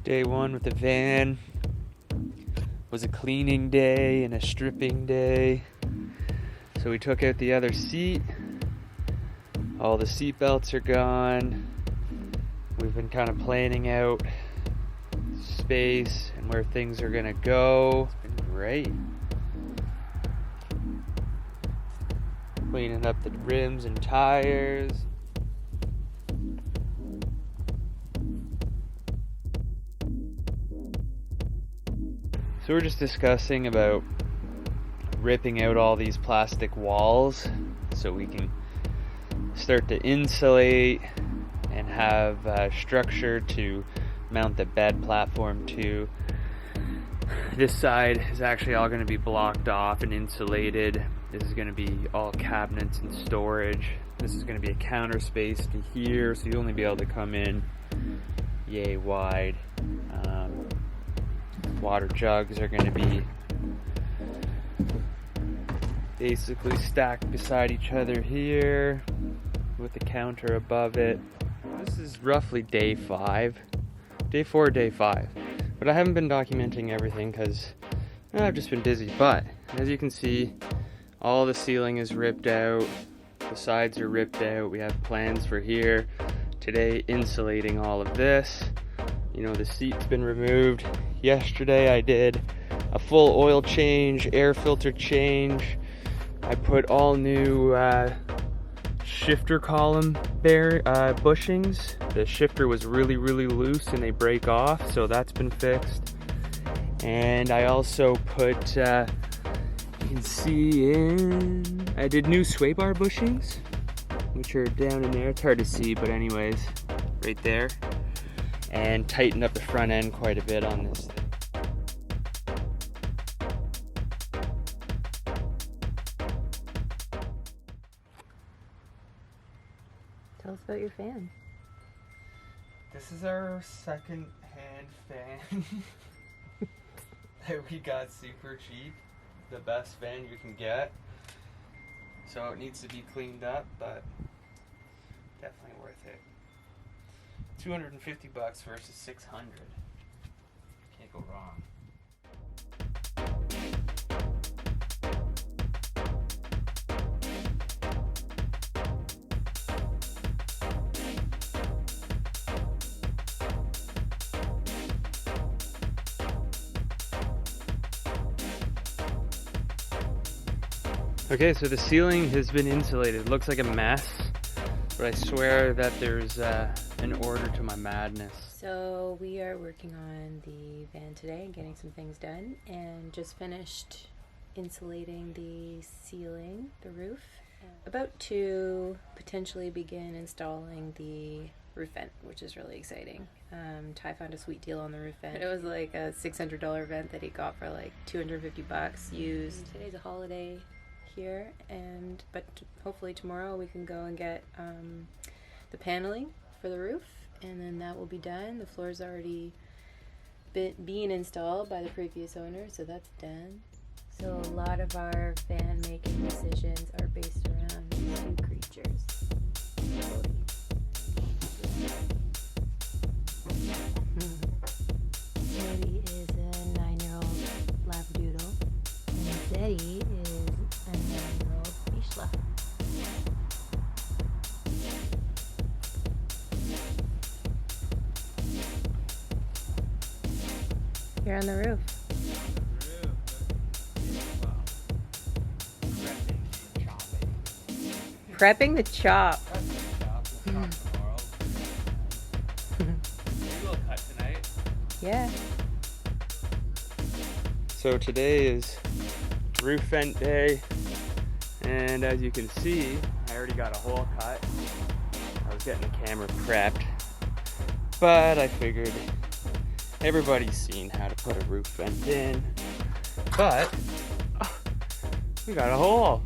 Day one with the van was a cleaning day and a stripping day. So we took out the other seat. All the seat belts are gone. We've been kind of planning out space and where things are gonna go. It's been great. Cleaning up the rims and tires. So we're just discussing about ripping out all these plastic walls so we can start to insulate and have structure to mount the bed platform to. This side is actually all going to be blocked off and insulated. This is going to be all cabinets and storage. This is going to be a counter space to here, so you'll only be able to come in yay wide. Water jugs are going to be basically stacked beside each other here with the counter above it. This is roughly day 5. Day 4, day 5. But I haven't been documenting everything because I've just been busy. But as you can see, all the ceiling is ripped out. The sides are ripped out. We have plans for here. Today, insulating all of this. You know, the seat's been removed. Yesterday I did a full oil change, air filter change. I put all new shifter column bushings. The shifter was really loose and they break off, so that's been fixed. And I also put, you can see I did new sway bar bushings, which are down in there. It's hard to see, but anyways, right there. And tightened up the front end quite a bit on this thing. Tell us about your fan. This is our second-hand fan that we got super cheap. The best fan you can get. So it needs to be cleaned up, but definitely worth it. $250 versus $600. Can't go wrong. Okay, so the ceiling has been insulated. It looks like a mess, but I swear that there's an order to my madness. So we are working on the van today and getting some things done, and just finished insulating the ceiling, the roof. About to potentially begin installing the roof vent, which is really exciting. Ty found a sweet deal on the roof vent. It was like a $600 vent that he got for like $250 used. Today's a holiday here, but hopefully tomorrow we can go and get the paneling for the roof, and then that will be done. The floor's already being installed by the previous owner, so that's done. So a lot of our van making decisions are based around these two creatures. Cody is a 9-year-old Labradoodle, and Zeddy is a 9-year-old Vizsla. You're on the roof. Prepping the chop. Yeah. So today is roof vent day, and as you can see, I already got a hole cut. I was getting the camera prepped, but I figured everybody's seen how to put a roof vent in, but we got a hole.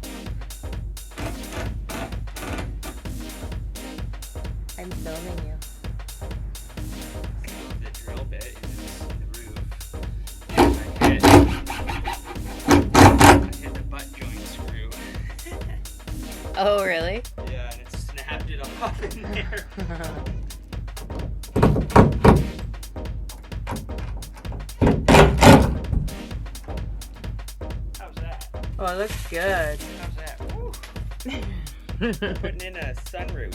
I'm filming you. The drill bit is in the roof. I hit the butt joint screw. Oh, really? Yeah, and it snapped it off in there. it looks good. How's that? Woo. Putting in a sunroof.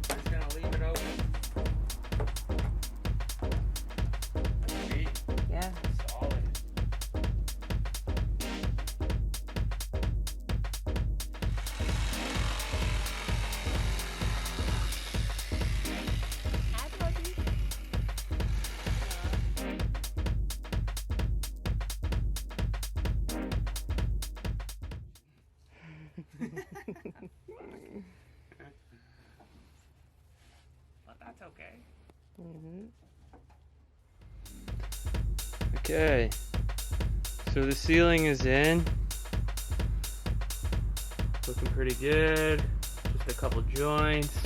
Just gonna leave it open. Sweet. Yeah. Solid. Well, that's okay. Okay, so the ceiling is in. Looking pretty good. Just a couple joints.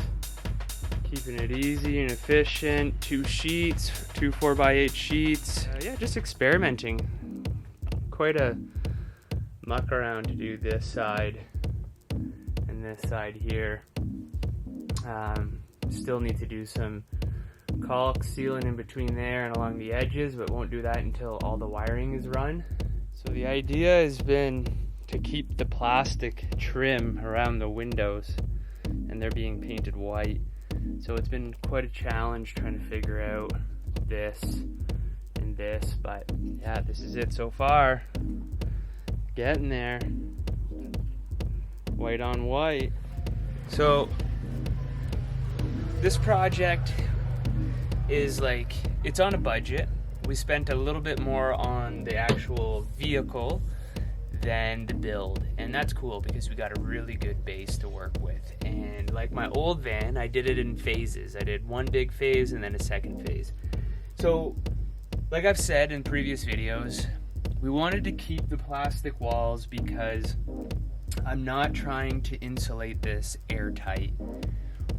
Keeping it easy and efficient. 2 sheets, 2 4x8 sheets. Yeah, just experimenting. Quite a muck around to do this side and this side here. Still need to do some caulk sealing in between there and along the edges, but won't do that until all the wiring is run. So the idea has been to keep the plastic trim around the windows, and they're being painted white. So it's been quite a challenge trying to figure out this and this, but yeah, this is it so far. Getting there. White on white. So this project is like, it's on a budget. We spent a little bit more on the actual vehicle than the build, and that's cool because we got a really good base to work with. And like my old van, I did it in phases. I did one big phase and then a second phase. So like I've said in previous videos, we wanted to keep the plastic walls because I'm not trying to insulate this airtight.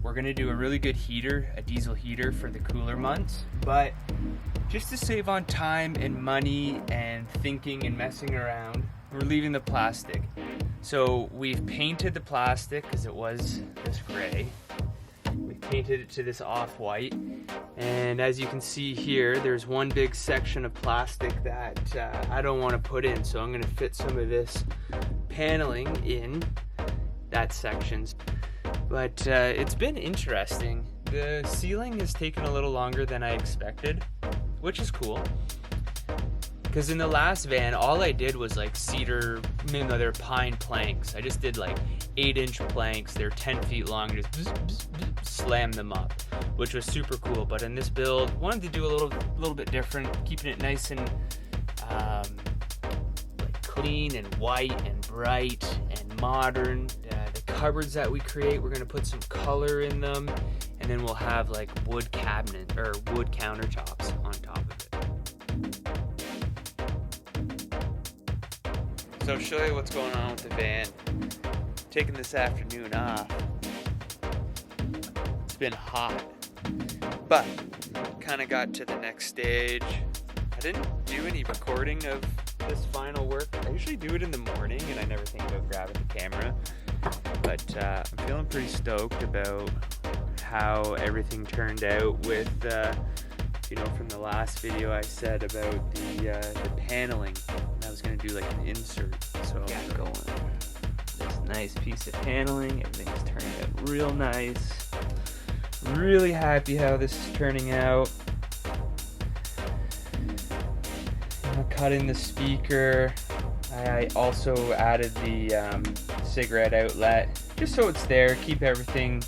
We're gonna do a really good heater, a diesel heater for the cooler months, but just to save on time and money and thinking and messing around, we're leaving the plastic. So we've painted the plastic because it was this gray. We painted it to this off-white, and as you can see here, there's one big section of plastic that I don't want to put in, so I'm gonna fit some of this paneling in that section. But it's been interesting. The ceiling has taken a little longer than I expected, which is cool. Because in the last van, all I did was like cedar, they're pine planks. I just did like 8-inch planks. They're 10 feet long, just slam them up, which was super cool. But in this build, wanted to do a little bit different, keeping it nice and like clean and white and bright and modern. The cupboards that we create, we're gonna put some color in them, and then we'll have like wood cabinet or wood countertops on top of it. So I'll show you what's going on with the van. Taking this afternoon off. It's been hot, but kind of got to the next stage. I didn't do any recording of this final work. I usually do it in the morning, and I never think about grabbing the camera. But I'm feeling pretty stoked about how everything turned out with, from the last video I said about the paneling. I was going to do like an insert, so I got going. This nice piece of paneling, everything's turning out real nice. Really happy how this is turning out. I'm going to cut in the speaker. I also added the cigarette outlet, just so it's there, keep everything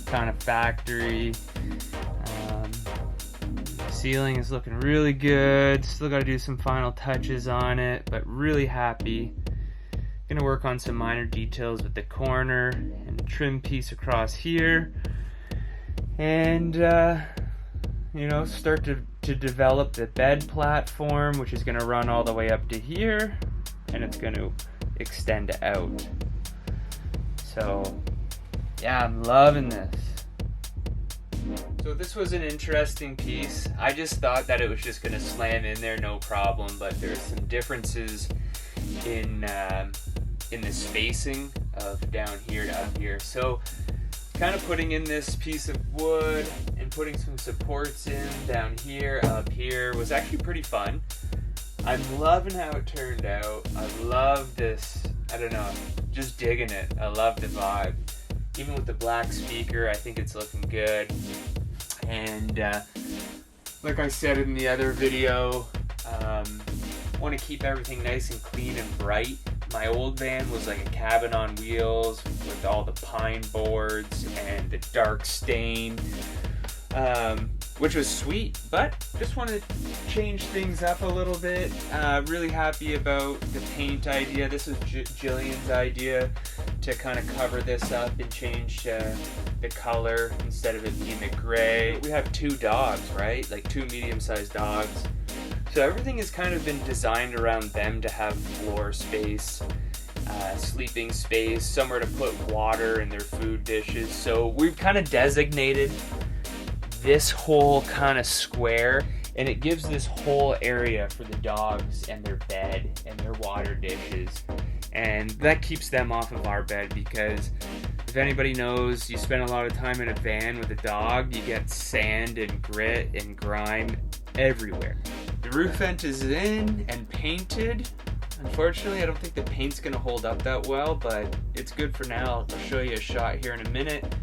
kind of factory. The ceiling is looking really good, still got to do some final touches on it, but really happy. Gonna work on some minor details with the corner and the trim piece across here, and start to develop the bed platform, which is gonna run all the way up to here, and it's going to extend out. So yeah, I'm loving this. So this was an interesting piece. I just thought that it was just going to slam in there no problem, but there's some differences in the spacing of down here to up here. So kind of putting in this piece of wood and putting some supports in down here, up here was actually pretty fun. I'm loving how it turned out. I love this, I don't know, just digging it. I love the vibe. Even with the black speaker, I think it's looking good. And like I said in the other video, want to keep everything nice and clean and bright. My old van was like a cabin on wheels with all the pine boards and the dark stain, which was sweet, but just want to change things up a little bit. Really happy about the paint idea. This is Jillian's idea to kind of cover this up and change the color instead of it being the gray. We have 2 dogs, right? Like 2 medium-sized dogs. So everything has kind of been designed around them to have floor space, sleeping space, somewhere to put water in their food dishes. So we've kind of designated this whole kind of square, and it gives this whole area for the dogs and their bed and their water dishes. And that keeps them off of our bed, because if anybody knows, you spend a lot of time in a van with a dog, you get sand and grit and grime everywhere. The roof vent is in and painted. Unfortunately, I don't think the paint's gonna hold up that well, but it's good for now. I'll show you a shot here in a minute.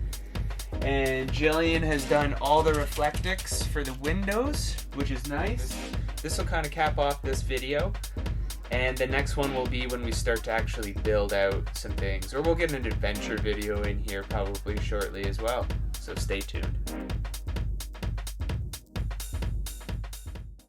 And Jillian has done all the reflectics for the windows, which is nice. This will kind of cap off this video. And the next one will be when we start to actually build out some things. Or we'll get an adventure video in here probably shortly as well. So stay tuned.